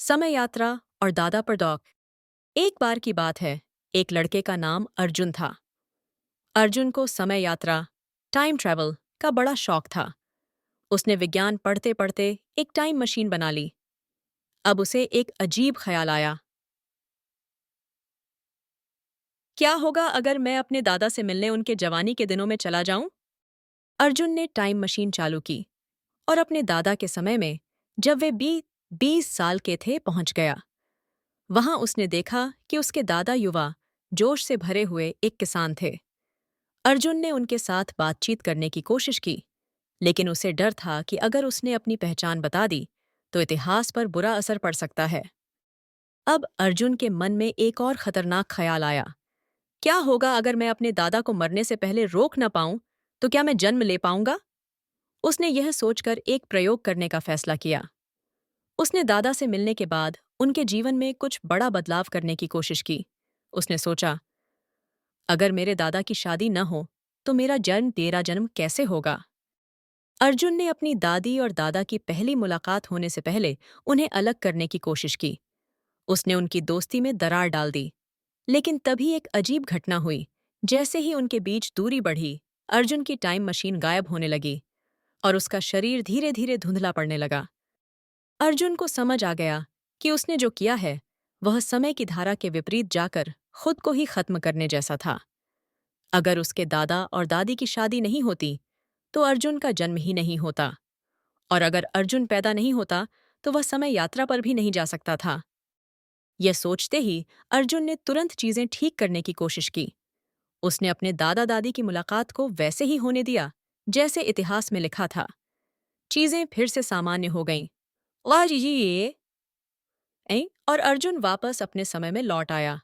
समय यात्रा और दादा पर डॉक। एक बार की बात है, एक लड़के का नाम अर्जुन था। अर्जुन को समय यात्रा, टाइम ट्रैवल का बड़ा शौक था। उसने विज्ञान पढ़ते पढ़ते एक टाइम मशीन बना ली। अब उसे एक अजीब ख्याल आया। क्या होगा अगर मैं अपने दादा से मिलने उनके जवानी के दिनों में चला जाऊं? अर्जुन ने टाइम मशीन चालू की और अपने दादा के समय में, जब वे 20 साल के थे, पहुंच गया। वहां उसने देखा कि उसके दादा युवा, जोश से भरे हुए एक किसान थे। अर्जुन ने उनके साथ बातचीत करने की कोशिश की, लेकिन उसे डर था कि अगर उसने अपनी पहचान बता दी तो इतिहास पर बुरा असर पड़ सकता है। अब अर्जुन के मन में एक और खतरनाक ख्याल आया। क्या होगा अगर मैं अपने दादा को मरने से पहले रोक न पाऊं, तो क्या मैं जन्म ले पाऊंगा? उसने यह सोचकर एक प्रयोग करने का फैसला किया। उसने दादा से मिलने के बाद उनके जीवन में कुछ बड़ा बदलाव करने की कोशिश की। उसने सोचा, अगर मेरे दादा की शादी न हो तो मेरा जन्म तेरा जन्म कैसे होगा? अर्जुन ने अपनी दादी और दादा की पहली मुलाकात होने से पहले उन्हें अलग करने की कोशिश की। उसने उनकी दोस्ती में दरार डाल दी। लेकिन तभी एक अजीब घटना हुई। जैसे ही उनके बीच दूरी बढ़ी, अर्जुन की टाइम मशीन गायब होने लगी और उसका शरीर धीरे धीरे धुंधला पड़ने लगा। अर्जुन को समझ आ गया कि उसने जो किया है वह समय की धारा के विपरीत जाकर खुद को ही खत्म करने जैसा था। अगर उसके दादा और दादी की शादी नहीं होती तो अर्जुन का जन्म ही नहीं होता, और अगर अर्जुन पैदा नहीं होता तो वह समय यात्रा पर भी नहीं जा सकता था। यह सोचते ही अर्जुन ने तुरंत चीजें ठीक करने की कोशिश की। उसने अपने दादा दादी की मुलाकात को वैसे ही होने दिया जैसे इतिहास में लिखा था। चीजें फिर से सामान्य हो गईं। ला जी जी ये और अर्जुन वापस अपने समय में लौट आया।